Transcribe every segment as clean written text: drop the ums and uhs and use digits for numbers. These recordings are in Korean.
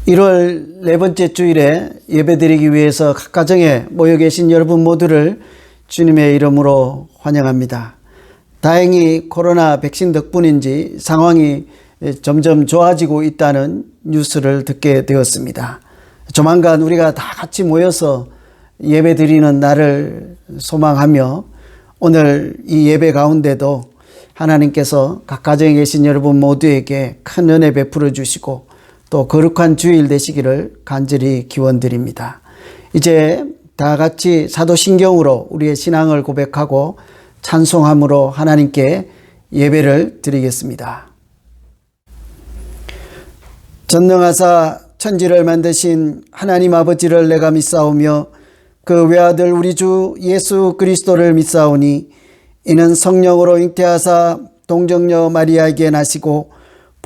1월 네 번째 주일에 예배드리기 위해서 각 가정에 모여 계신 여러분 모두를 주님의 이름으로 환영합니다. 다행히 코로나 백신 덕분인지 상황이 점점 좋아지고 있다는 뉴스를 듣게 되었습니다. 조만간 우리가 다 같이 모여서 예배드리는 날을 소망하며 오늘 이 예배 가운데도 하나님께서 각 가정에 계신 여러분 모두에게 큰 은혜 베풀어 주시고 또 거룩한 주일 되시기를 간절히 기원드립니다. 이제 다 같이 사도신경으로 우리의 신앙을 고백하고 찬송함으로 하나님께 예배를 드리겠습니다. 전능하사 천지를 만드신 하나님 아버지를 내가 믿사오며 그 외아들 우리 주 예수 그리스도를 믿사오니 이는 성령으로 잉태하사 동정녀 마리아에게 나시고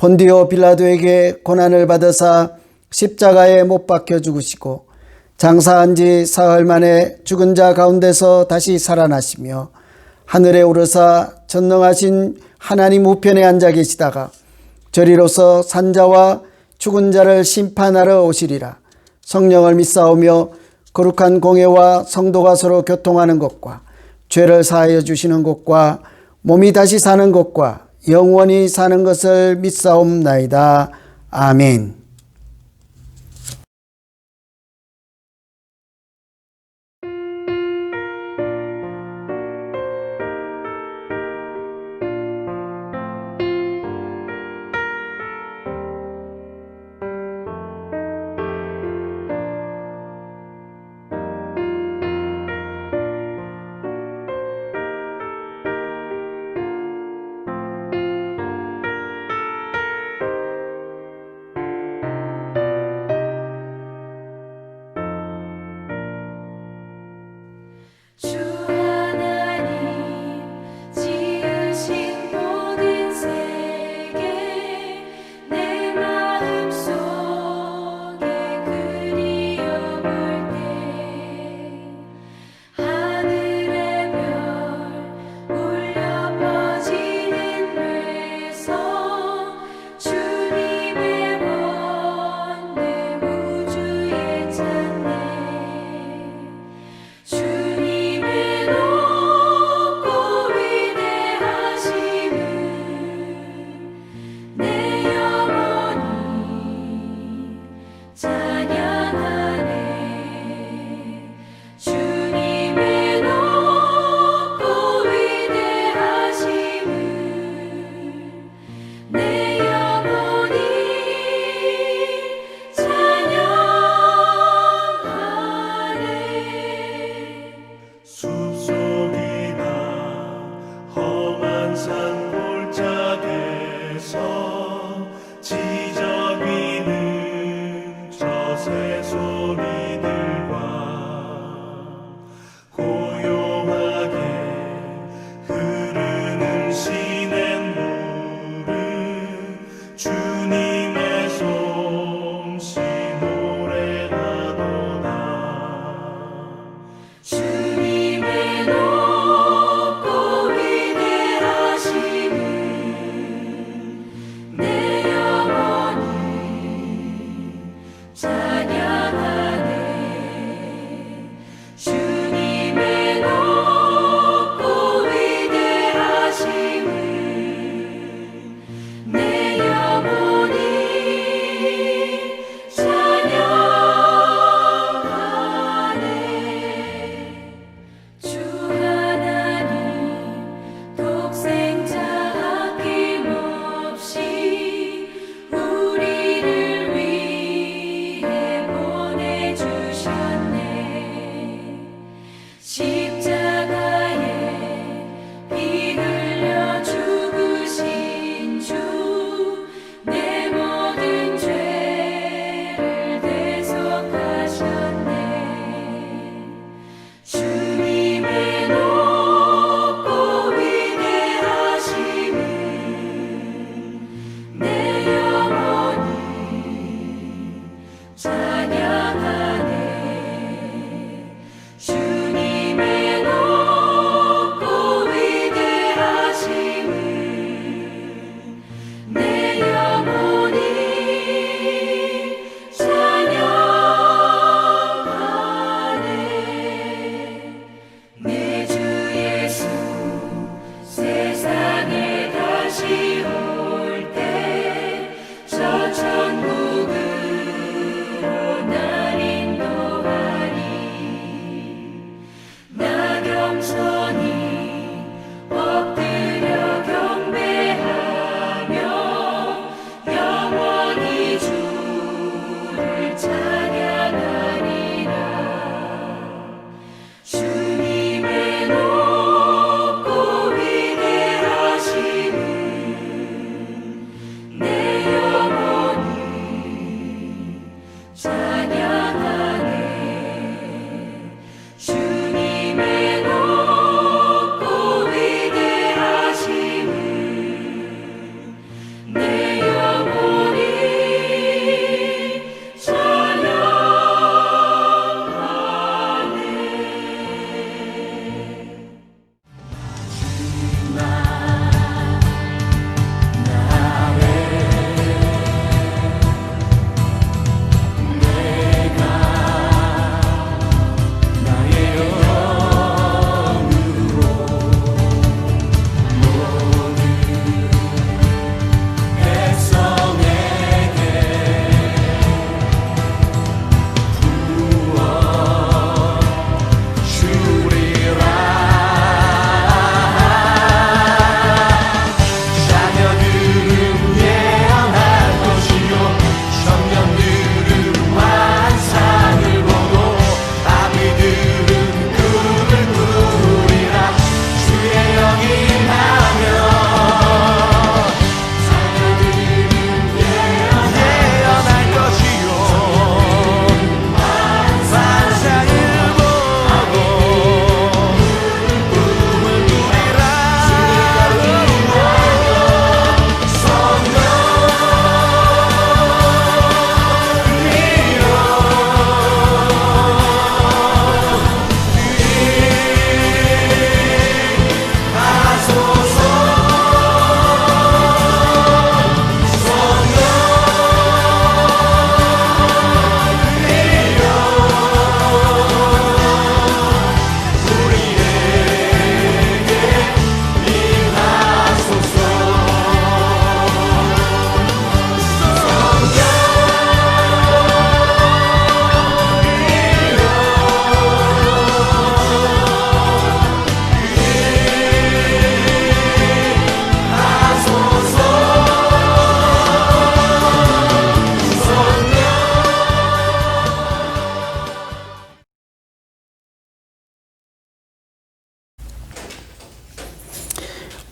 본디오 빌라도에게 고난을 받으사 십자가에 못 박혀 죽으시고 장사한 지 사흘 만에 죽은 자 가운데서 다시 살아나시며 하늘에 오르사 전능하신 하나님 우편에 앉아 계시다가 저리로서 산자와 죽은 자를 심판하러 오시리라. 성령을 믿사오며 거룩한 공회와 성도가 서로 교통하는 것과 죄를 사하여 주시는 것과 몸이 다시 사는 것과 영원히 사는 것을 믿사옵나이다. 아멘.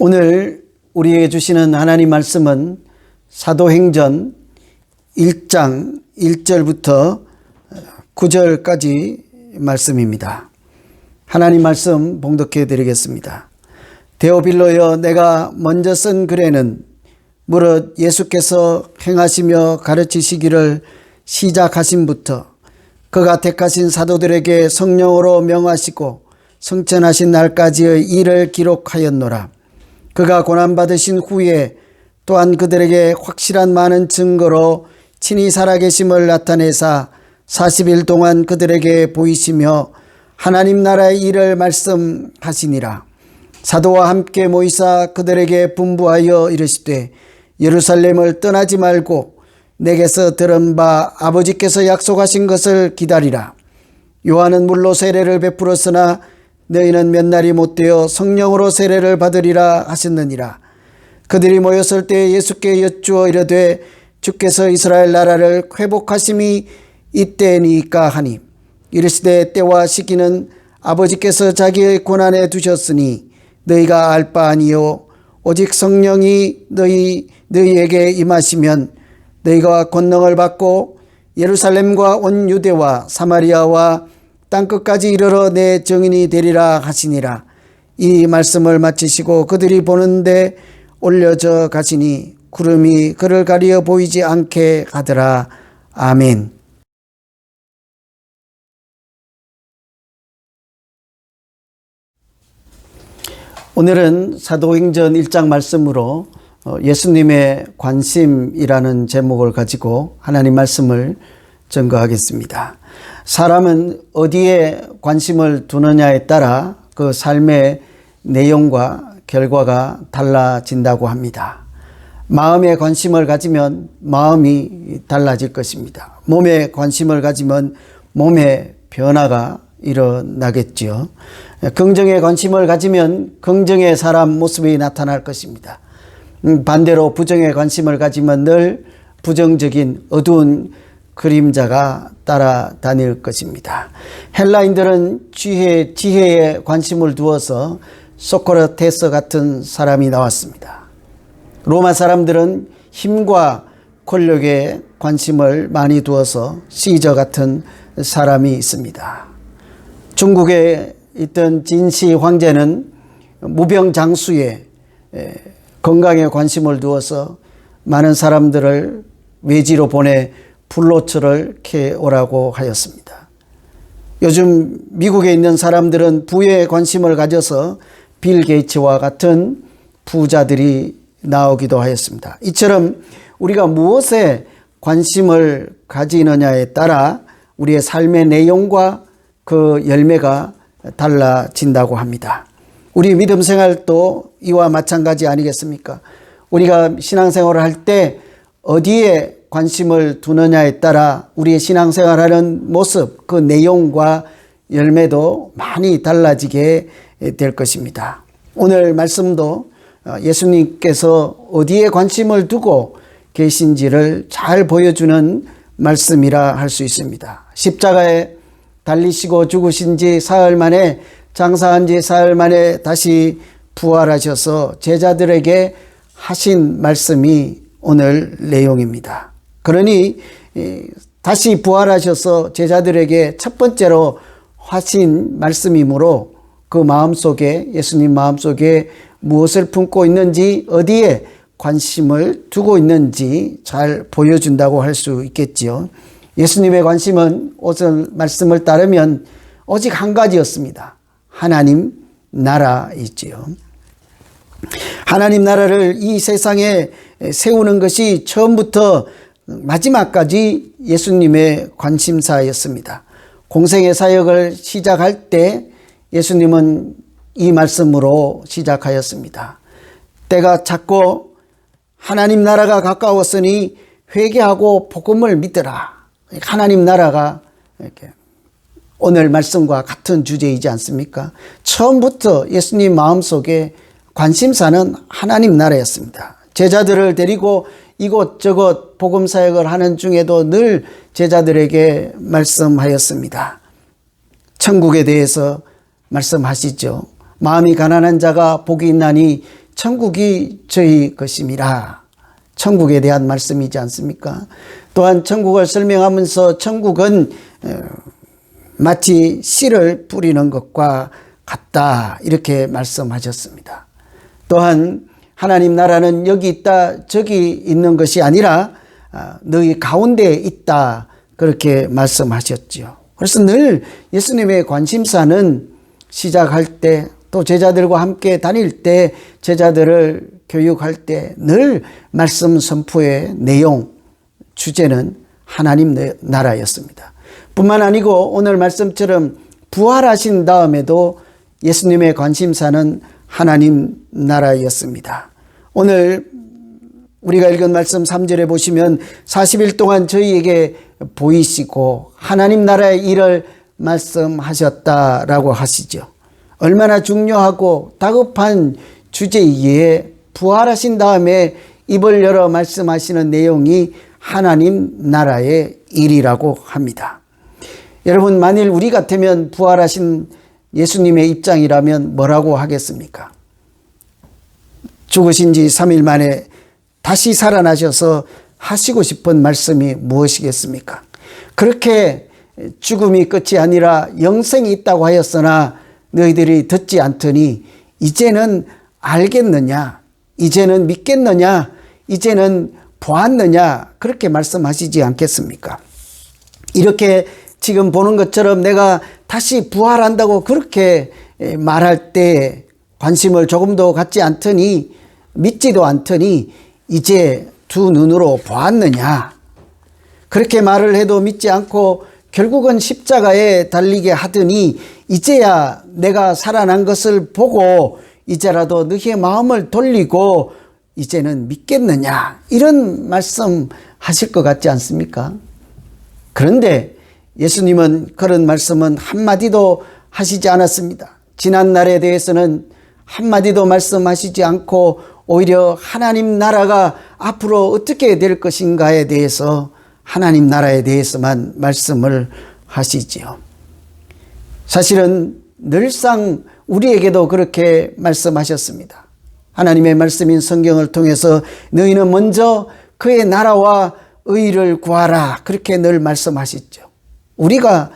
오늘 우리에게 주시는 하나님 말씀은 사도행전 1장 1절부터 9절까지 말씀입니다. 하나님 말씀 봉독해 드리겠습니다. 데오빌로여, 내가 먼저 쓴 글에는 무릇 예수께서 행하시며 가르치시기를 시작하신부터 그가 택하신 사도들에게 성령으로 명하시고 승천하신 날까지의 일을 기록하였노라. 그가 고난받으신 후에 또한 그들에게 확실한 많은 증거로 친히 살아계심을 나타내사 40일 동안 그들에게 보이시며 하나님 나라의 일을 말씀하시니라. 사도와 함께 모이사 그들에게 분부하여 이르시되 예루살렘을 떠나지 말고 내게서 들은 바 아버지께서 약속하신 것을 기다리라. 요한은 물로 세례를 베풀었으나 너희는 몇 날이 못되어 성령으로 세례를 받으리라 하셨느니라. 그들이 모였을 때 예수께 여쭈어 이르되 주께서 이스라엘 나라를 회복하심이 이때니까 하니, 이르시되 때와 시기는 아버지께서 자기의 권한에 두셨으니 너희가 알 바 아니요 오직 성령이 너희에게 임하시면 너희가 권능을 받고 예루살렘과 온 유대와 사마리아와 땅끝까지 이르러 내 증인이 되리라 하시니라. 이 말씀을 마치시고 그들이 보는데 올려져 가시니 구름이 그를 가리어 보이지 않게 하더라. 아멘. 오늘은 사도행전 1장 말씀으로 예수님의 관심이라는 제목을 가지고 하나님 말씀을 증거하겠습니다. 사람은 어디에 관심을 두느냐에 따라 그 삶의 내용과 결과가 달라진다고 합니다. 마음에 관심을 가지면 마음이 달라질 것입니다. 몸에 관심을 가지면 몸의 변화가 일어나겠죠. 긍정에 관심을 가지면 긍정의 사람 모습이 나타날 것입니다. 반대로 부정에 관심을 가지면 늘 부정적인 어두운 그림자가 따라다닐 것입니다. 헬라인들은 지혜에 관심을 두어서 소크라테스 같은 사람이 나왔습니다. 로마 사람들은 힘과 권력에 관심을 많이 두어서 시저 같은 사람이 있습니다. 중국에 있던 진시 황제는 무병장수에 건강에 관심을 두어서 많은 사람들을 외지로 보내 불로초를 캐오라고 하였습니다. 요즘 미국에 있는 사람들은 부에 관심을 가져서 빌 게이츠와 같은 부자들이 나오기도 하였습니다. 이처럼 우리가 무엇에 관심을 가지느냐에 따라 우리의 삶의 내용과 그 열매가 달라진다고 합니다. 우리 믿음 생활도 이와 마찬가지 아니겠습니까? 우리가 신앙생활을 할 때 어디에 관심을 두느냐에 따라 우리의 신앙생활하는 모습, 그 내용과 열매도 많이 달라지게 될 것입니다. 오늘 말씀도 예수님께서 어디에 관심을 두고 계신지를 잘 보여주는 말씀이라 할 수 있습니다. 십자가에 달리시고 죽으신 지 사흘 만에, 장사한 지 사흘 만에 다시 부활하셔서 제자들에게 하신 말씀이 오늘 내용입니다. 그러니 다시 부활하셔서 제자들에게 첫 번째로 하신 말씀이므로 그 마음속에, 예수님 마음속에 무엇을 품고 있는지, 어디에 관심을 두고 있는지 잘 보여준다고 할 수 있겠지요. 예수님의 관심은 오늘 말씀을 따르면 오직 한 가지였습니다. 하나님 나라이지요. 하나님 나라를 이 세상에 세우는 것이 처음부터 마지막까지 예수님의 관심사였습니다. 공생의 사역을 시작할 때 예수님은 이 말씀으로 시작하였습니다. 때가 찼고 하나님 나라가 가까웠으니 회개하고 복음을 믿으라. 하나님 나라가 이렇게 오늘 말씀과 같은 주제이지 않습니까? 처음부터 예수님 마음속에 관심사는 하나님 나라였습니다. 제자들을 데리고 이곳저곳 복음 사역을 하는 중에도 늘 제자들에게 말씀하였습니다. 천국에 대해서 말씀하시죠. 마음이 가난한 자가 복이 있나니 천국이 저희 것임이라. 천국에 대한 말씀이지 않습니까? 또한 천국을 설명하면서 천국은 마치 씨를 뿌리는 것과 같다 이렇게 말씀하셨습니다. 또한 하나님 나라는 여기 있다 저기 있는 것이 아니라 너희 가운데에 있다 그렇게 말씀하셨지요. 그래서 늘 예수님의 관심사는 시작할 때 또 제자들과 함께 다닐 때 제자들을 교육할 때 늘 말씀 선포의 내용 주제는 하나님 나라였습니다. 뿐만 아니고 오늘 말씀처럼 부활하신 다음에도 예수님의 관심사는 하나님 나라였습니다. 오늘 우리가 읽은 말씀 3절에 보시면 40일 동안 저희에게 보이시고 하나님 나라의 일을 말씀하셨다라고 하시죠. 얼마나 중요하고 다급한 주제이기에 부활하신 다음에 입을 열어 말씀하시는 내용이 하나님 나라의 일이라고 합니다. 여러분, 만일 우리 같으면 부활하신 예수님의 입장이라면 뭐라고 하겠습니까? 죽으신 지 3일 만에 다시 살아나셔서 하시고 싶은 말씀이 무엇이겠습니까? 그렇게 죽음이 끝이 아니라 영생이 있다고 하였으나 너희들이 듣지 않더니 이제는 알겠느냐? 이제는 믿겠느냐? 이제는 보았느냐? 그렇게 말씀하시지 않겠습니까? 이렇게 지금 보는 것처럼 내가 다시 부활한다고 그렇게 말할 때 관심을 조금도 갖지 않더니 믿지도 않더니 이제 두 눈으로 보았느냐? 그렇게 말을 해도 믿지 않고 결국은 십자가에 달리게 하더니 이제야 내가 살아난 것을 보고 이제라도 너희의 마음을 돌리고 이제는 믿겠느냐? 이런 말씀 하실 것 같지 않습니까? 그런데 예수님은 그런 말씀은 한마디도 하시지 않았습니다. 지난날에 대해서는 한마디도 말씀하시지 않고 오히려 하나님 나라가 앞으로 어떻게 될 것인가에 대해서 하나님 나라에 대해서만 말씀을 하시지요. 사실은 늘상 우리에게도 그렇게 말씀하셨습니다. 하나님의 말씀인 성경을 통해서 너희는 먼저 그의 나라와 의를 구하라 그렇게 늘 말씀하시죠. 우리가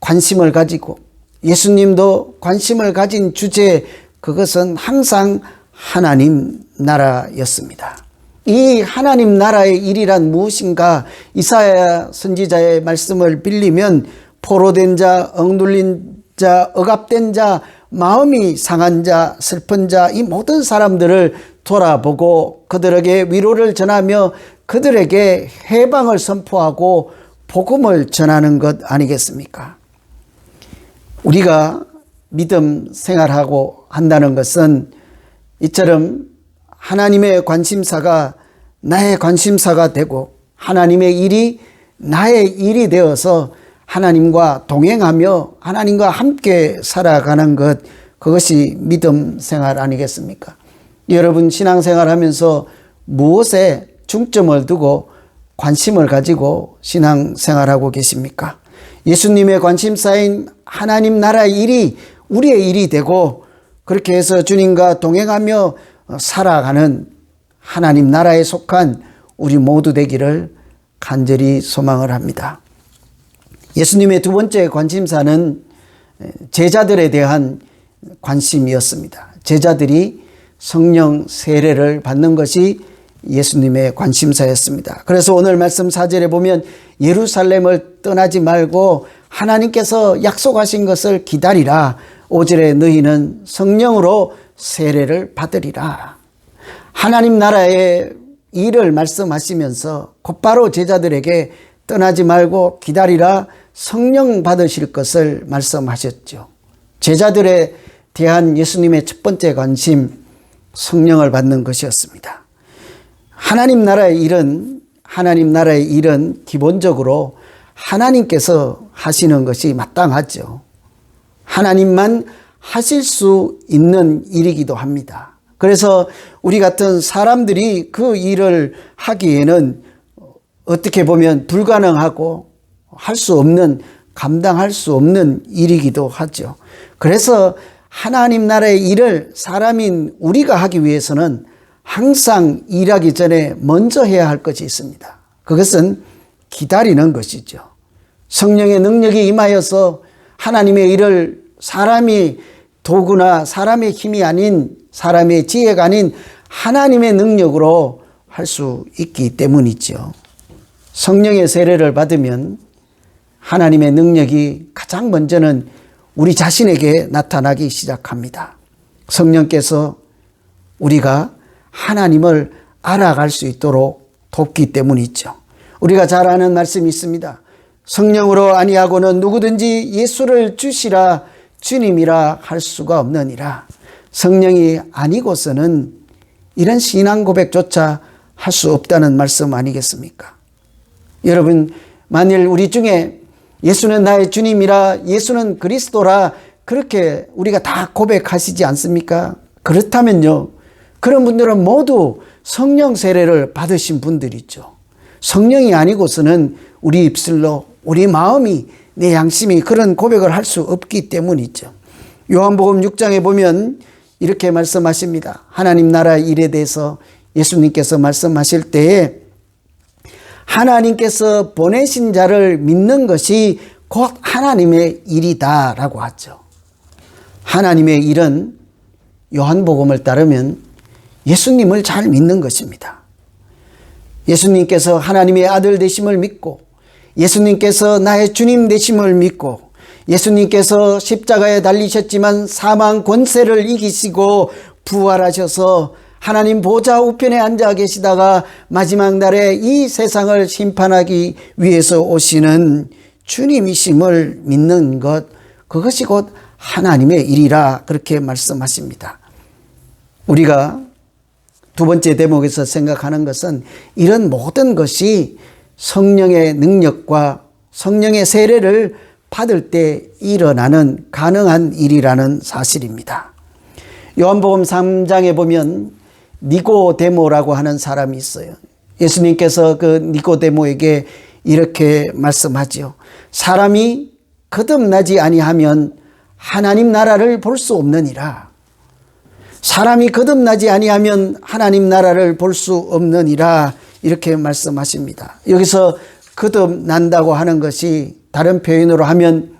관심을 가지고 예수님도 관심을 가진 주제 그것은 항상 하나님 나라였습니다. 이 하나님 나라의 일이란 무엇인가? 이사야 선지자의 말씀을 빌리면 포로된 자, 억눌린 자, 억압된 자, 마음이 상한 자, 슬픈 자, 이 모든 사람들을 돌아보고 그들에게 위로를 전하며 그들에게 해방을 선포하고 복음을 전하는 것 아니겠습니까? 우리가 믿음 생활하고 한다는 것은 이처럼 하나님의 관심사가 나의 관심사가 되고 하나님의 일이 나의 일이 되어서 하나님과 동행하며 하나님과 함께 살아가는 것, 그것이 믿음 생활 아니겠습니까? 여러분 신앙생활하면서 무엇에 중점을 두고 관심을 가지고 신앙생활하고 계십니까? 예수님의 관심사인 하나님 나라의 일이 우리의 일이 되고 그렇게 해서 주님과 동행하며 살아가는 하나님 나라에 속한 우리 모두 되기를 간절히 소망을 합니다. 예수님의 두 번째 관심사는 제자들에 대한 관심이었습니다. 제자들이 성령 세례를 받는 것이 예수님의 관심사였습니다. 그래서 오늘 말씀 4절에 보면 예루살렘을 떠나지 말고 하나님께서 약속하신 것을 기다리라. 5절에 너희는 성령으로 세례를 받으리라. 하나님 나라의 일을 말씀하시면서 곧바로 제자들에게 떠나지 말고 기다리라, 성령 받으실 것을 말씀하셨죠. 제자들에 대한 예수님의 첫 번째 관심, 성령을 받는 것이었습니다. 하나님 나라의 일은 기본적으로 하나님께서 하시는 것이 마땅하죠. 하나님만 하실 수 있는 일이기도 합니다. 그래서 우리 같은 사람들이 그 일을 하기에는 어떻게 보면 불가능하고 할 수 없는, 감당할 수 없는 일이기도 하죠. 그래서 하나님 나라의 일을 사람인 우리가 하기 위해서는 항상 일하기 전에 먼저 해야 할 것이 있습니다. 그것은 기다리는 것이죠. 성령의 능력이 임하여서 하나님의 일을 사람이 도구나 사람의 힘이 아닌, 사람의 지혜가 아닌 하나님의 능력으로 할 수 있기 때문이죠. 성령의 세례를 받으면 하나님의 능력이 가장 먼저는 우리 자신에게 나타나기 시작합니다. 성령께서 우리가 하나님을 알아갈 수 있도록 돕기 때문이죠. 우리가 잘 아는 말씀이 있습니다. 성령으로 아니하고는 누구든지 예수를 주시라 주님이라 할 수가 없느니라. 성령이 아니고서는 이런 신앙 고백조차 할 수 없다는 말씀 아니겠습니까? 여러분, 만일 우리 중에 예수는 나의 주님이라, 예수는 그리스도라, 그렇게 우리가 다 고백하시지 않습니까? 그렇다면요, 그런 분들은 모두 성령 세례를 받으신 분들이죠. 성령이 아니고서는 우리 입술로, 우리 마음이, 내 양심이 그런 고백을 할 수 없기 때문이죠. 요한복음 6장에 보면 이렇게 말씀하십니다. 하나님 나라 일에 대해서 예수님께서 말씀하실 때에 하나님께서 보내신 자를 믿는 것이 곧 하나님의 일이다 라고 하죠. 하나님의 일은 요한복음을 따르면 예수님을 잘 믿는 것입니다. 예수님께서 하나님의 아들 되심을 믿고, 예수님께서 나의 주님 되심을 믿고, 예수님께서 십자가에 달리셨지만 사망 권세를 이기시고 부활하셔서 하나님 보좌 우편에 앉아 계시다가 마지막 날에 이 세상을 심판하기 위해서 오시는 주님이심을 믿는 것, 그것이 곧 하나님의 일이라 그렇게 말씀하십니다. 우리가 두 번째 대목에서 생각하는 것은 이런 모든 것이 성령의 능력과 성령의 세례를 받을 때 일어나는 가능한 일이라는 사실입니다. 요한복음 3장에 보면 니고데모라고 하는 사람이 있어요. 예수님께서 그 니고데모에게 이렇게 말씀하죠. 사람이 거듭나지 아니하면 하나님 나라를 볼 수 없느니라. 사람이 거듭나지 아니하면 하나님 나라를 볼 수 없느니라, 이렇게 말씀하십니다. 여기서 거듭난다고 하는 것이 다른 표현으로 하면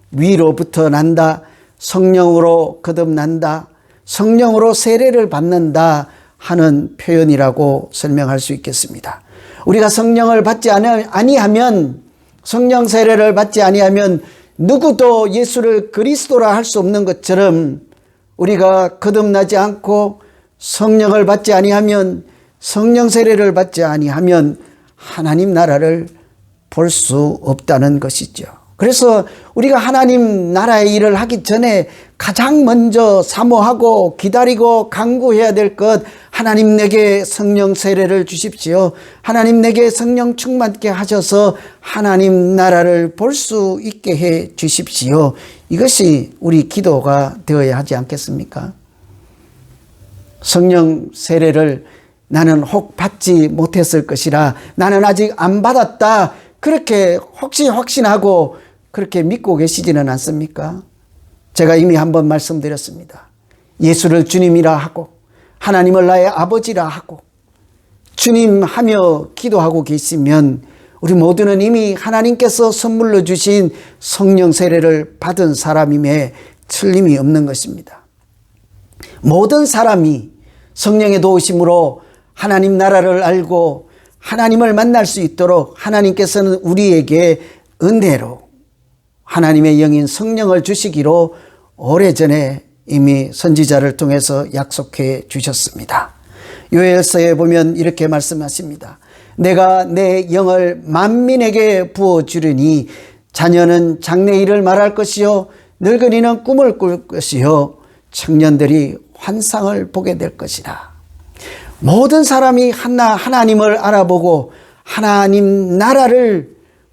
위로부터 난다, 성령으로 거듭난다, 성령으로 세례를 받는다 하는 표현이라고 설명할 수 있겠습니다. 우리가 성령을 받지 아니하면, 성령 세례를 받지 아니하면 누구도 예수를 그리스도라 할 수 없는 것처럼, 우리가 거듭나지 않고 성령을 받지 아니하면, 성령 세례를 받지 아니하면 하나님 나라를 볼 수 없다는 것이죠. 그래서 우리가 하나님 나라의 일을 하기 전에 가장 먼저 사모하고 기다리고 간구해야 될 것, 하나님 내게 성령 세례를 주십시오. 하나님 내게 성령 충만케 하셔서 하나님 나라를 볼 수 있게 해 주십시오. 이것이 우리 기도가 되어야 하지 않겠습니까? 성령 세례를 나는 혹 받지 못했을 것이라, 나는 아직 안 받았다, 그렇게 혹시 확신하고 그렇게 믿고 계시지는 않습니까? 제가 이미 한번 말씀드렸습니다. 예수를 주님이라 하고 하나님을 나의 아버지라 하고 주님 하며 기도하고 계시면 우리 모두는 이미 하나님께서 선물로 주신 성령 세례를 받은 사람임에 틀림이 없는 것입니다. 모든 사람이 성령의 도우심으로 하나님 나라를 알고 하나님을 만날 수 있도록 하나님께서는 우리에게 은혜로 하나님의 영인 성령을 주시기로 오래전에 이미 선지자를 통해서 약속해 주셨습니다. 요엘서에 보면 이렇게 말씀하십니다. 내가 내 영을 만민에게 부어주리니 자녀는 장래일을 말할 것이요 늙은이는 꿈을 꿀 것이요 청년들이 환상을 보게 될 것이라. 모든 사람이 하나님을 알아보고 하나님 나라를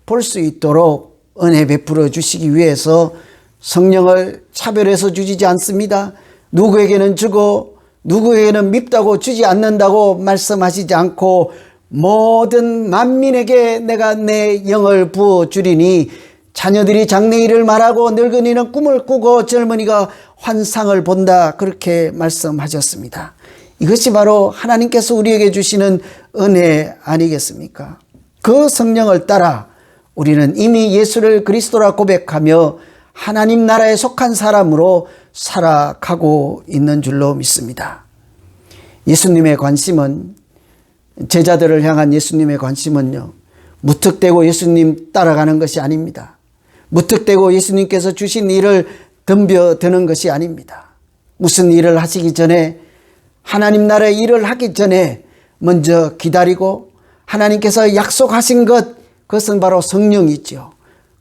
볼 수 있도록 은혜 베풀어 주시기 위해서 성령을 차별해서 주지 않습니다. 누구에게는 주고 누구에게는 밉다고 주지 않는다고 말씀하시지 않고 모든 만민에게 내가 내 영을 부어 주리니 자녀들이 장래일을 말하고 늙은이는 꿈을 꾸고 젊은이가 환상을 본다. 그렇게 말씀하셨습니다. 이것이 바로 하나님께서 우리에게 주시는 은혜 아니겠습니까? 그 성령을 따라 우리는 이미 예수를 그리스도라 고백하며 하나님 나라에 속한 사람으로 살아가고 있는 줄로 믿습니다. 예수님의 관심은, 제자들을 향한 예수님의 관심은요, 무턱대고 예수님 따라가는 것이 아닙니다. 무턱대고 예수님께서 주신 일을 덤벼드는 것이 아닙니다. 무슨 일을 하시기 전에, 하나님 나라의 일을 하기 전에 먼저 기다리고 하나님께서 약속하신 것, 그것은 바로 성령이죠.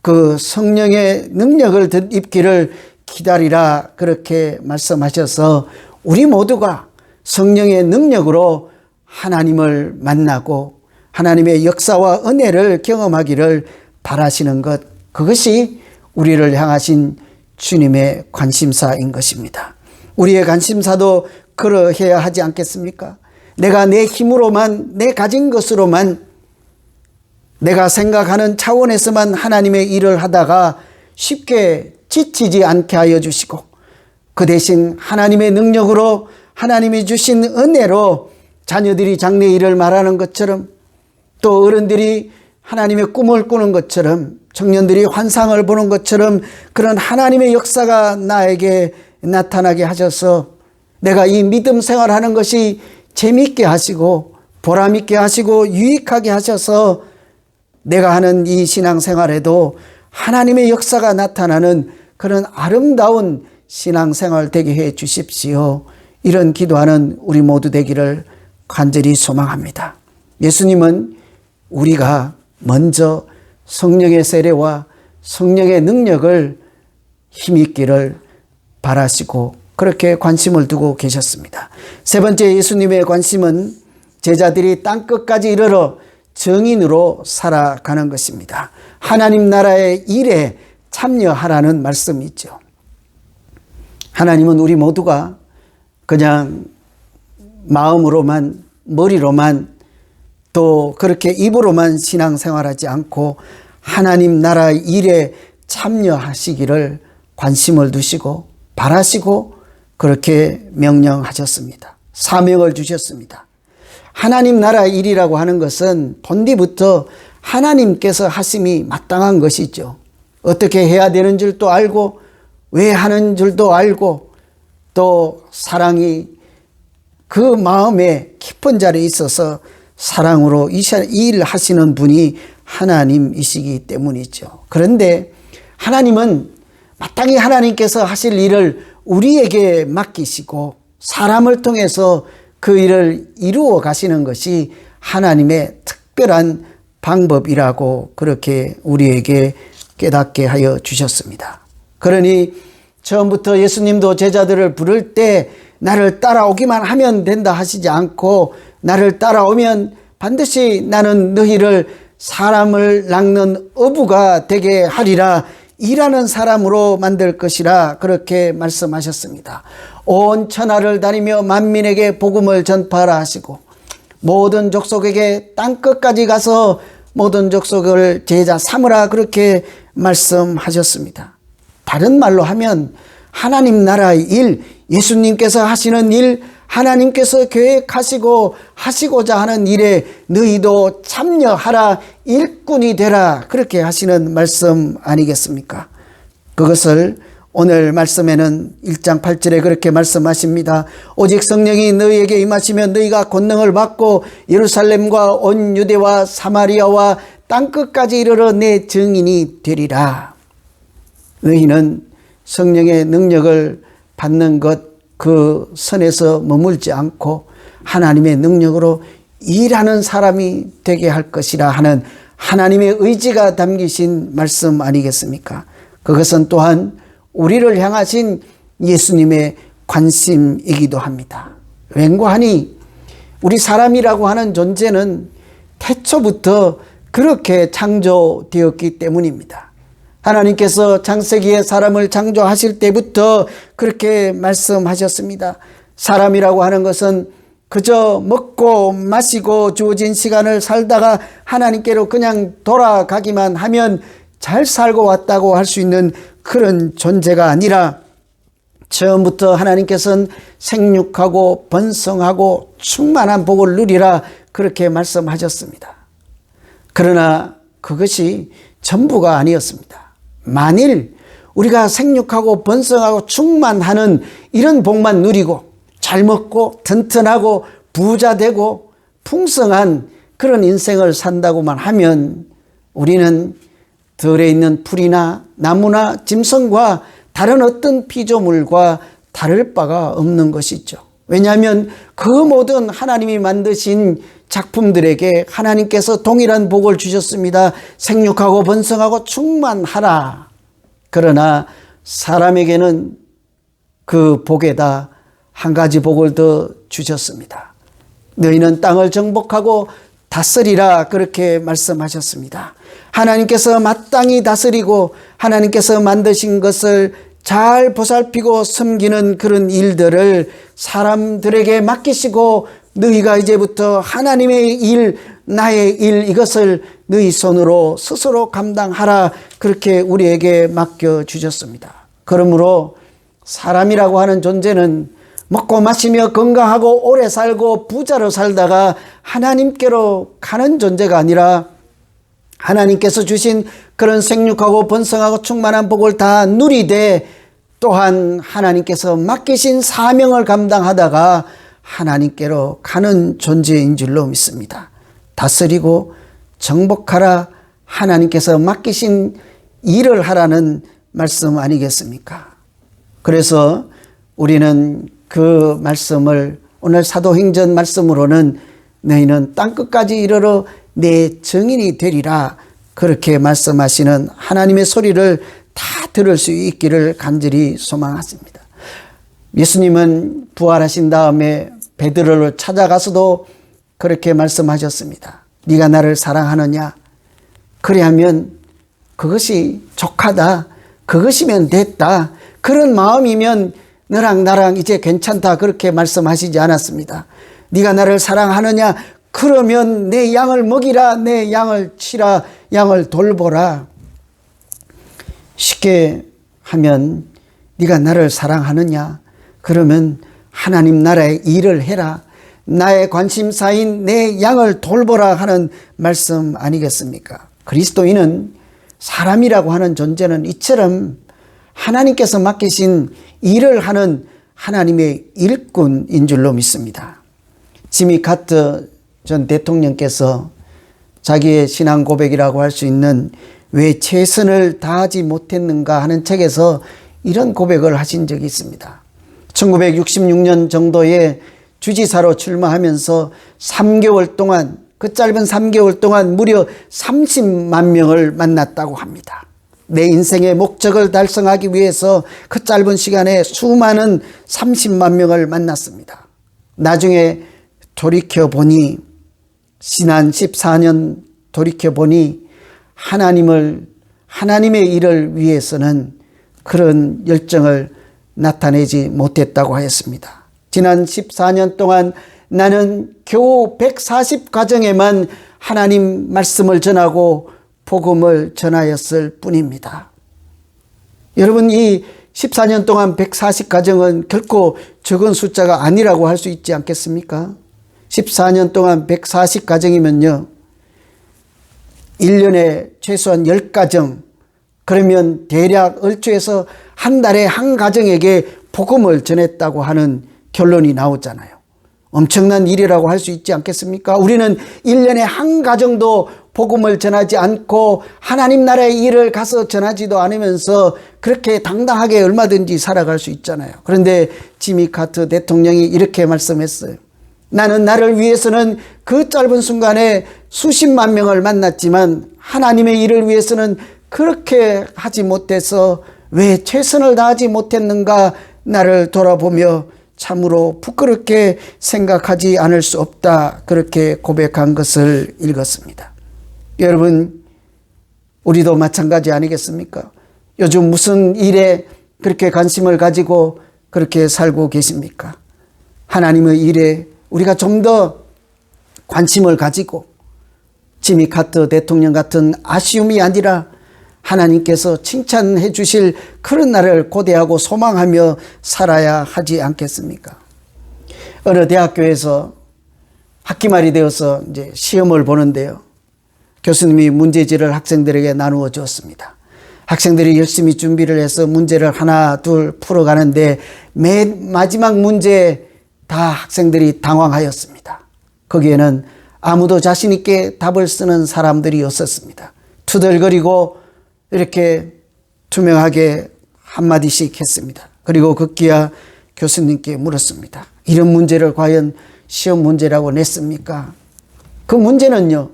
그 성령의 능력을 입기를 기다리라. 그렇게 말씀하셔서 우리 모두가 성령의 능력으로 하나님을 만나고 하나님의 역사와 은혜를 경험하기를 바라시는 것, 그것이 우리를 향하신 주님의 관심사인 것입니다. 우리의 관심사도 그러해야 하지 않겠습니까? 내가 내 힘으로만, 내 가진 것으로만, 내가 생각하는 차원에서만 하나님의 일을 하다가 쉽게 지치지 않게 하여 주시고, 그 대신 하나님의 능력으로, 하나님이 주신 은혜로 자녀들이 장래 일을 말하는 것처럼, 또 어른들이 하나님의 꿈을 꾸는 것처럼, 청년들이 환상을 보는 것처럼 그런 하나님의 역사가 나에게 나타나게 하셔서 내가 이 믿음 생활하는 것이 재미있게 하시고 보람있게 하시고 유익하게 하셔서 내가 하는 이 신앙생활에도 하나님의 역사가 나타나는 그런 아름다운 신앙생활 되게 해 주십시오. 이런 기도하는 우리 모두 되기를 간절히 소망합니다. 예수님은 우리가 먼저 성령의 세례와 성령의 능력을 힘있기를 바라시고 그렇게 관심을 두고 계셨습니다. 세 번째 예수님의 관심은 제자들이 땅끝까지 이르러 정인으로 살아가는 것입니다. 하나님 나라의 일에 참여하라는 말씀이죠. 하나님은 우리 모두가 그냥 마음으로만, 머리로만, 또 그렇게 입으로만 신앙생활하지 않고 하나님 나라 일에 참여하시기를 관심을 두시고 바라시고 그렇게 명령하셨습니다. 사명을 주셨습니다. 하나님 나라 일이라고 하는 것은 본디부터 하나님께서 하심이 마땅한 것이죠. 어떻게 해야 되는 줄도 알고 왜 하는 줄도 알고 또 사랑이 그 마음에 깊은 자리에 있어서 사랑으로 이 일을 하시는 분이 하나님이시기 때문이죠. 그런데 하나님은 마땅히 하나님께서 하실 일을 우리에게 맡기시고 사람을 통해서 그 일을 이루어 가시는 것이 하나님의 특별한 방법이라고 그렇게 우리에게 깨닫게 하여 주셨습니다. 그러니 처음부터 예수님도 제자들을 부를 때 나를 따라오기만 하면 된다 하시지 않고 나를 따라오면 반드시 나는 너희를 사람을 낚는 어부가 되게 하리라, 일하는 사람으로 만들 것이라 그렇게 말씀하셨습니다. 온 천하를 다니며 만민에게 복음을 전파하라 하시고 모든 족속에게 땅끝까지 가서 모든 족속을 제자 삼으라 그렇게 말씀하셨습니다. 다른 말로 하면 하나님 나라의 일, 예수님께서 하시는 일, 하나님께서 계획하시고 하시고자 하는 일에 너희도 참여하라, 일꾼이 되라 그렇게 하시는 말씀 아니겠습니까? 그것을 오늘 말씀에는 1장 8절에 그렇게 말씀하십니다. 오직 성령이 너희에게 임하시면 너희가 권능을 받고 예루살렘과 온 유대와 사마리아와 땅끝까지 이르러 내 증인이 되리라. 너희는 성령의 능력을 받는 것, 그 선에서 머물지 않고 하나님의 능력으로 일하는 사람이 되게 할 것이라 하는 하나님의 의지가 담기신 말씀 아니겠습니까? 그것은 또한 우리를 향하신 예수님의 관심이기도 합니다. 왠고하니 우리 사람이라고 하는 존재는 태초부터 그렇게 창조되었기 때문입니다. 하나님께서 창세기에 사람을 창조하실 때부터 그렇게 말씀하셨습니다. 사람이라고 하는 것은 그저 먹고 마시고 주어진 시간을 살다가 하나님께로 그냥 돌아가기만 하면 잘 살고 왔다고 할 수 있는 그런 존재가 아니라 처음부터 하나님께서는 생육하고 번성하고 충만한 복을 누리라 그렇게 말씀하셨습니다. 그러나 그것이 전부가 아니었습니다. 만일 우리가 생육하고 번성하고 충만하는 이런 복만 누리고 잘 먹고 튼튼하고 부자 되고 풍성한 그런 인생을 산다고만 하면 우리는 들에 있는 풀이나 나무나 짐승과 다른 어떤 피조물과 다를 바가 없는 것이죠. 왜냐하면 그 모든 하나님이 만드신 작품들에게 하나님께서 동일한 복을 주셨습니다. 생육하고 번성하고 충만하라. 그러나 사람에게는 그 복에다 한 가지 복을 더 주셨습니다. 너희는 땅을 정복하고 다스리라 그렇게 말씀하셨습니다. 하나님께서 마땅히 다스리고 하나님께서 만드신 것을 잘 보살피고 섬기는 그런 일들을 사람들에게 맡기시고 너희가 이제부터 하나님의 일, 나의 일 이것을 너희 손으로 스스로 감당하라 그렇게 우리에게 맡겨주셨습니다. 그러므로 사람이라고 하는 존재는 먹고 마시며 건강하고 오래 살고 부자로 살다가 하나님께로 가는 존재가 아니라 하나님께서 주신 그런 생육하고 번성하고 충만한 복을 다 누리되 또한 하나님께서 맡기신 사명을 감당하다가 하나님께로 가는 존재인 줄로 믿습니다. 다스리고 정복하라, 하나님께서 맡기신 일을 하라는 말씀 아니겠습니까? 그래서 우리는 그 말씀을 오늘 사도행전 말씀으로는 너희는 땅끝까지 이르러 내 증인이 되리라 그렇게 말씀하시는 하나님의 소리를 다 들을 수 있기를 간절히 소망하십니다. 예수님은 부활하신 다음에 베드로를 찾아가서도 그렇게 말씀하셨습니다. 네가 나를 사랑하느냐? 그래야면 그것이 족하다. 그것이면 됐다. 그런 마음이면 너랑 나랑 이제 괜찮다. 그렇게 말씀하시지 않았습니다. 네가 나를 사랑하느냐? 그러면 내 양을 먹이라. 내 양을 치라. 양을 돌보라. 쉽게 하면 네가 나를 사랑하느냐? 그러면 하나님 나라의 일을 해라. 나의 관심사인 내 양을 돌보라 하는 말씀 아니겠습니까? 그리스도인은 사람이라고 하는 존재는 이처럼 하나님께서 맡기신 일을 하는 하나님의 일꾼인 줄로 믿습니다. 지미 카터 전 대통령께서 자기의 신앙 고백이라고 할 수 있는 왜 최선을 다하지 못했는가 하는 책에서 이런 고백을 하신 적이 있습니다. 1966년 정도에 주지사로 출마하면서 3개월 동안 그 짧은 3개월 동안 무려 30만 명을 만났다고 합니다. 내 인생의 목적을 달성하기 위해서 그 짧은 시간에 수많은 30만 명을 만났습니다. 나중에 돌이켜보니 지난 14년 돌이켜보니 하나님의 일을 위해서는 그런 열정을 나타내지 못했다고 하였습니다. 지난 14년 동안 나는 겨우 140가정에만 하나님 말씀을 전하고 복음을 전하였을 뿐입니다. 여러분, 이 14년 동안 140가정은 결코 적은 숫자가 아니라고 할 수 있지 않겠습니까? 14년 동안 140가정이면요 1년에 최소한 10가정, 그러면 대략 얼추해서 한 달에 한 가정에게 복음을 전했다고 하는 결론이 나오잖아요. 엄청난 일이라고 할 수 있지 않겠습니까? 우리는 1년에 한 가정도 복음을 전하지 않고 하나님 나라의 일을 가서 전하지도 않으면서 그렇게 당당하게 얼마든지 살아갈 수 있잖아요. 그런데 지미 카터 대통령이 이렇게 말씀했어요. 나는 나를 위해서는 그 짧은 순간에 수십만 명을 만났지만 하나님의 일을 위해서는 그렇게 하지 못해서 왜 최선을 다하지 못했는가 나를 돌아보며 참으로 부끄럽게 생각하지 않을 수 없다. 그렇게 고백한 것을 읽었습니다. 여러분, 우리도 마찬가지 아니겠습니까? 요즘 무슨 일에 그렇게 관심을 가지고 그렇게 살고 계십니까? 하나님의 일에 우리가 좀 더 관심을 가지고 지미 카터 대통령 같은 아쉬움이 아니라 하나님께서 칭찬해 주실 그런 날을 고대하고 소망하며 살아야 하지 않겠습니까? 어느 대학교에서 학기말이 되어서 이제 시험을 보는데요. 교수님이 문제지를 학생들에게 나누어 주었습니다. 학생들이 열심히 준비를 해서 문제를 하나 둘 풀어가는데 맨 마지막 문제 다 학생들이 당황하였습니다. 거기에는 아무도 자신 있게 답을 쓰는 사람들이 없었습니다. 투덜거리고 이렇게 투명하게 한마디씩 했습니다. 그리고 급기야 교수님께 물었습니다. 이런 문제를 과연 시험 문제라고 냈습니까? 그 문제는요,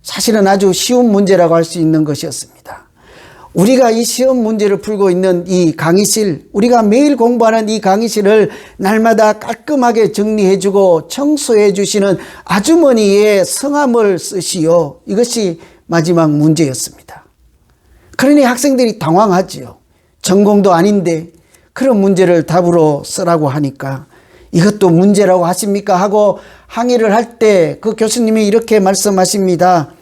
사실은 아주 쉬운 문제라고 할 수 있는 것이었습니다. 우리가 이 시험 문제를 풀고 있는 이 강의실, 우리가 매일 공부하는 이 강의실을 날마다 깔끔하게 정리해주고 청소해 주시는 아주머니의 성함을 쓰시오. 이것이 마지막 문제였습니다. 그러니 학생들이 당황하지요. 전공도 아닌데 그런 문제를 답으로 쓰라고 하니까 이것도 문제라고 하십니까? 하고 항의를 할 때 그 교수님이 이렇게 말씀하십니다.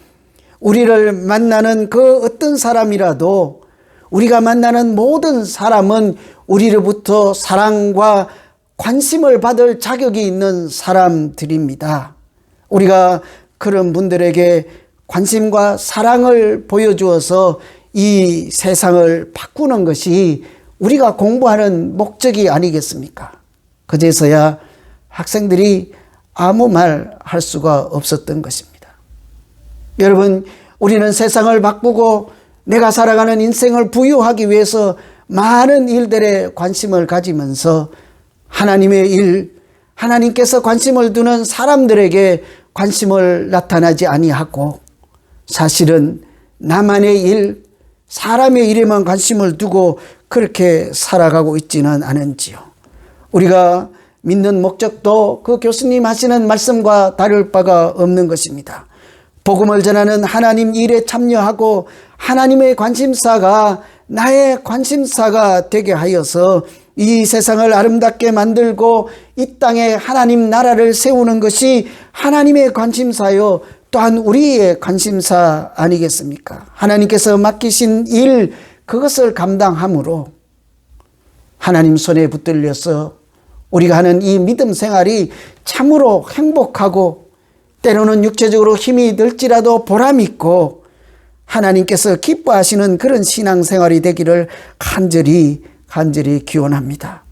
우리를 만나는 그 어떤 사람이라도 우리가 만나는 모든 사람은 우리로부터 사랑과 관심을 받을 자격이 있는 사람들입니다. 우리가 그런 분들에게 관심과 사랑을 보여주어서 이 세상을 바꾸는 것이 우리가 공부하는 목적이 아니겠습니까? 그제서야 학생들이 아무 말 할 수가 없었던 것입니다. 여러분, 우리는 세상을 바꾸고 내가 살아가는 인생을 부유하기 위해서 많은 일들에 관심을 가지면서 하나님의 일, 하나님께서 관심을 두는 사람들에게 관심을 나타나지 아니하고 사실은 나만의 일, 사람의 일에만 관심을 두고 그렇게 살아가고 있지는 않은지요. 우리가 믿는 목적도 그 교수님 하시는 말씀과 다를 바가 없는 것입니다. 복음을 전하는 하나님 일에 참여하고 하나님의 관심사가 나의 관심사가 되게 하여서 이 세상을 아름답게 만들고 이 땅에 하나님 나라를 세우는 것이 하나님의 관심사요, 또한 우리의 관심사 아니겠습니까? 하나님께서 맡기신 일, 그것을 감당함으로 하나님 손에 붙들려서 우리가 하는 이 믿음 생활이 참으로 행복하고 때로는 육체적으로 힘이 들지라도 보람있고 하나님께서 기뻐하시는 그런 신앙생활이 되기를 간절히 기원합니다.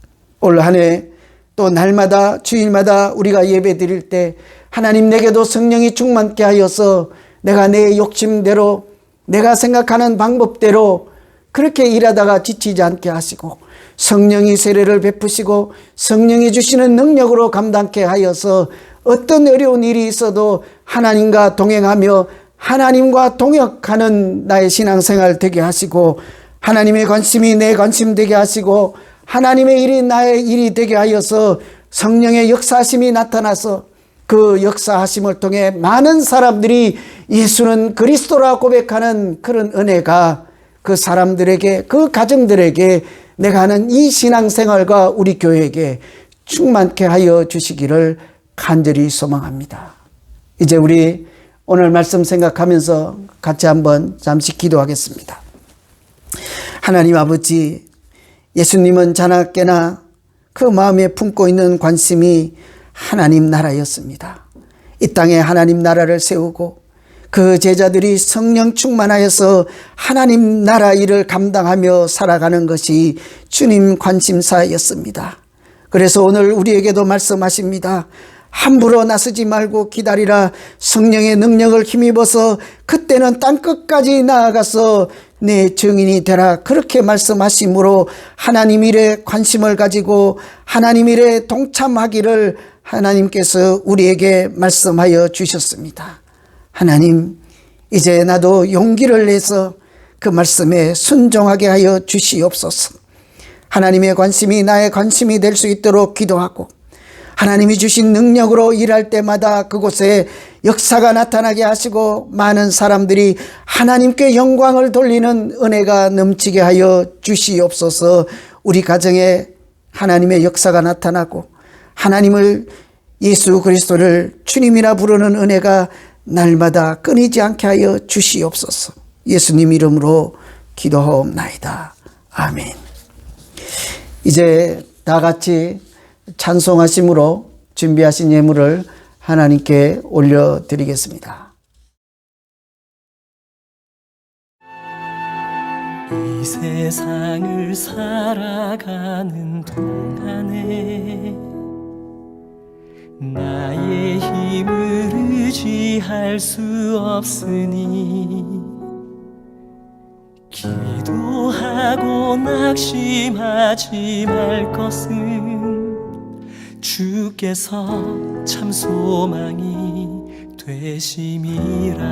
올 한 해 또 날마다 주일마다 우리가 예배 드릴 때 하나님, 내게도 성령이 충만케 하여서 내가 내 욕심대로 내가 생각하는 방법대로 그렇게 일하다가 지치지 않게 하시고 성령이 세례를 베푸시고 성령이 주시는 능력으로 감당케 하여서 어떤 어려운 일이 있어도 하나님과 동행하며 하나님과 동역하는 나의 신앙생활 되게 하시고 하나님의 관심이 내 관심 되게 하시고 하나님의 일이 나의 일이 되게 하여서 성령의 역사하심이 나타나서 그 역사하심을 통해 많은 사람들이 예수는 그리스도라 고백하는 그런 은혜가 그 사람들에게, 그 가정들에게 내가 하는 이 신앙생활과 우리 교회에게 충만케 하여 주시기를 간절히 소망합니다. 이제 우리 오늘 말씀 생각하면서 같이 한번 잠시 기도하겠습니다. 하나님 아버지, 예수님은 자나깨나 그 마음에 품고 있는 관심이 하나님 나라였습니다. 이 땅에 하나님 나라를 세우고 그 제자들이 성령 충만하여서 하나님 나라 일을 감당하며 살아가는 것이 주님 관심사였습니다. 그래서 오늘 우리에게도 말씀하십니다. 함부로 나서지 말고 기다리라. 성령의 능력을 힘입어서 그때는 땅끝까지 나아가서 내 증인이 되라. 그렇게 말씀하심으로 하나님 일에 관심을 가지고 하나님 일에 동참하기를 하나님께서 우리에게 말씀하여 주셨습니다. 하나님, 이제 나도 용기를 내서 그 말씀에 순종하게 하여 주시옵소서. 하나님의 관심이 나의 관심이 될 수 있도록 기도하고 하나님이 주신 능력으로 일할 때마다 그곳에 역사가 나타나게 하시고 많은 사람들이 하나님께 영광을 돌리는 은혜가 넘치게 하여 주시옵소서. 우리 가정에 하나님의 역사가 나타나고 하나님을, 예수 그리스도를 주님이라 부르는 은혜가 날마다 끊이지 않게 하여 주시옵소서. 예수님 이름으로 기도하옵나이다. 아멘. 이제 다 같이 찬송하심으로 준비하신 예물을 하나님께 올려드리겠습니다. 이 세상을 살아가는 동안에 나의 힘을 의지할 수 없으니 기도하고 낙심하지 말 것은 주께서 참 소망이 되심이라.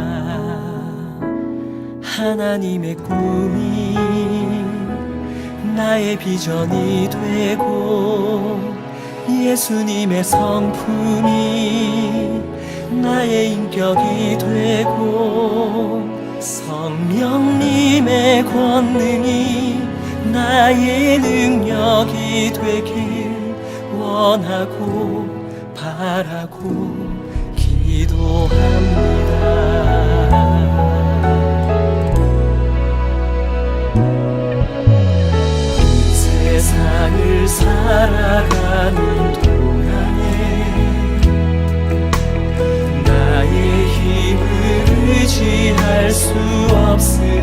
하나님의 꿈이 나의 비전이 되고 예수님의 성품이 나의 인격이 되고 성령님의 권능이 나의 능력이 되길 원하고 바라고 기도합니다. 세상을 살아가는 동안에 나의 힘을 의지할 수 없으니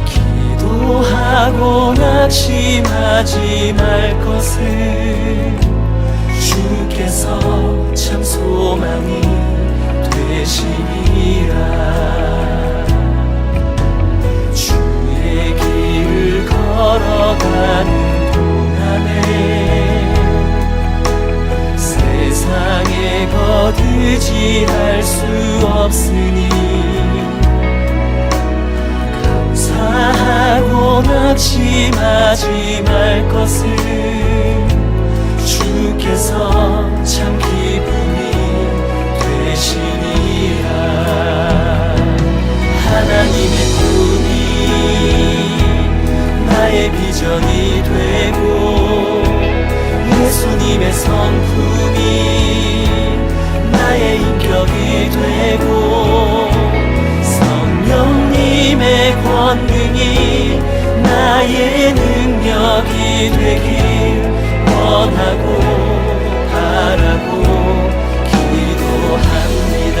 기도하고 낙심하지 말 것을 주께서 참 소망이 되시리라. 걸어가는 동안에 세상에 거두지할 수 없으니 감사하고 낙심하지 말 것을 주께서 참 기쁨이 되시니라. 하나님의 꿈이 나의 비전이 되고 예수님의 성품이 나의 인격이 되고 성령님의 권능이 나의 능력이 되길 원하고 바라고 기도합니다.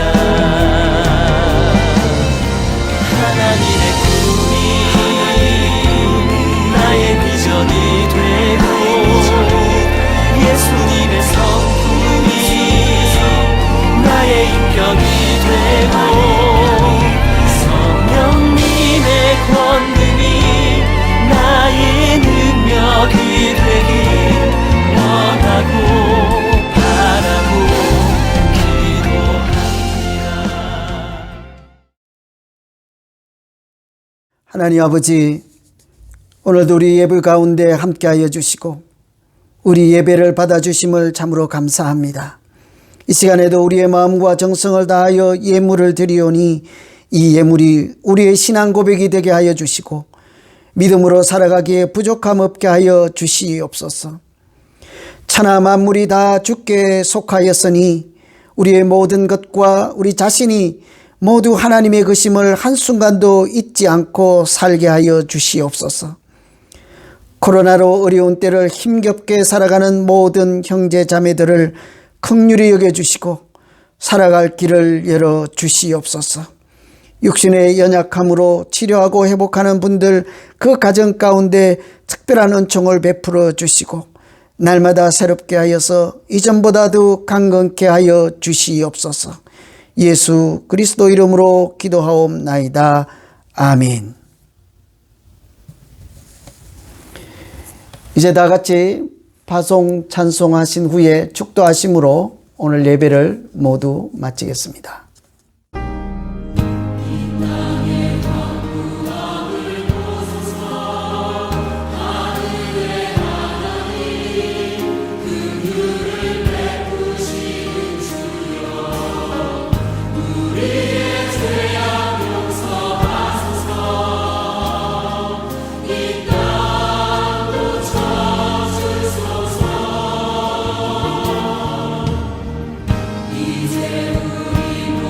하나님의 꿈이 나의 비전이 되고 예수님의 성품이 나의 인격이 되고 성령님의 권능이 나의 능력이 되길 원하고 바라고 기도합니다. 하나님 아버지, 오늘도 우리 예배 가운데 함께하여 주시고 우리 예배를 받아주심을 참으로 감사합니다. 이 시간에도 우리의 마음과 정성을 다하여 예물을 드리오니 이 예물이 우리의 신앙 고백이 되게 하여 주시고 믿음으로 살아가기에 부족함 없게 하여 주시옵소서. 천하 만물이 다 주께 속하였으니 우리의 모든 것과 우리 자신이 모두 하나님의 것임을 한순간도 잊지 않고 살게 하여 주시옵소서. 코로나로 어려운 때를 힘겹게 살아가는 모든 형제 자매들을 긍휼히 여겨주시고 살아갈 길을 열어 주시옵소서. 육신의 연약함으로 치료하고 회복하는 분들 그 가정 가운데 특별한 은총을 베풀어 주시고 날마다 새롭게 하여서 이전보다도 강건케 하여 주시옵소서. 예수 그리스도 이름으로 기도하옵나이다. 아멘. 이제 다 같이 파송 찬송하신 후에 축도하심으로 오늘 예배를 모두 마치겠습니다. 이제 우리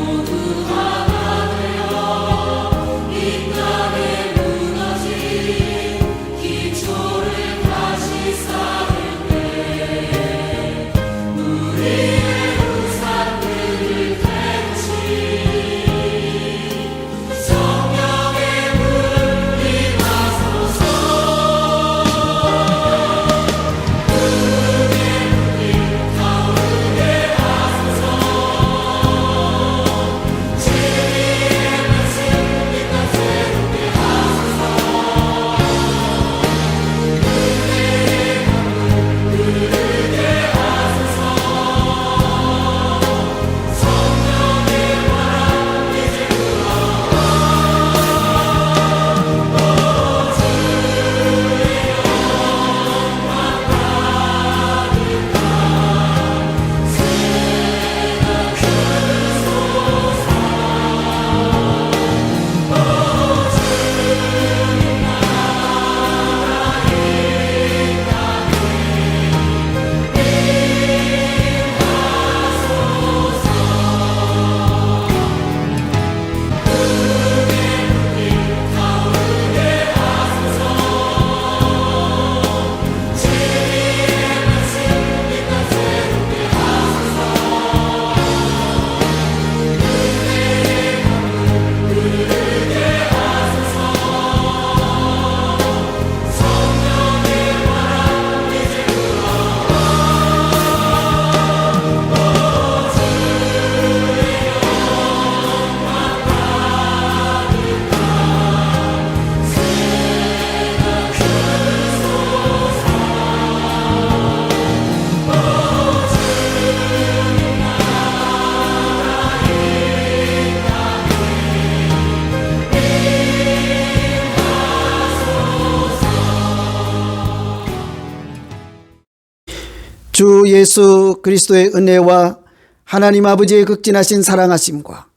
주 예수 그리스도의 은혜와 하나님 아버지의 극진하신 사랑하심과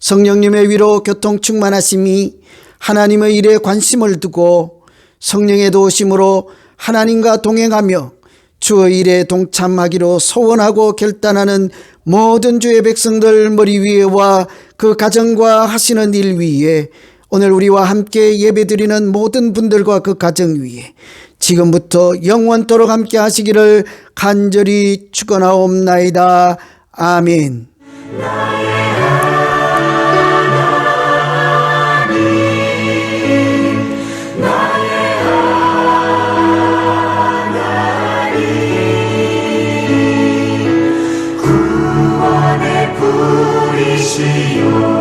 성령님의 위로 교통 충만하심이 하나님의 일에 관심을 두고 성령의 도우심으로 하나님과 동행하며 주의 일에 동참하기로 소원하고 결단하는 모든 주의 백성들 머리 위에와 그 가정과 하시는 일 위에 오늘 우리와 함께 예배드리는 모든 분들과 그 가정 위에 지금부터 영원토록 함께 하시기를 간절히 축원하옵나이다. 아멘. 구원의 불이시여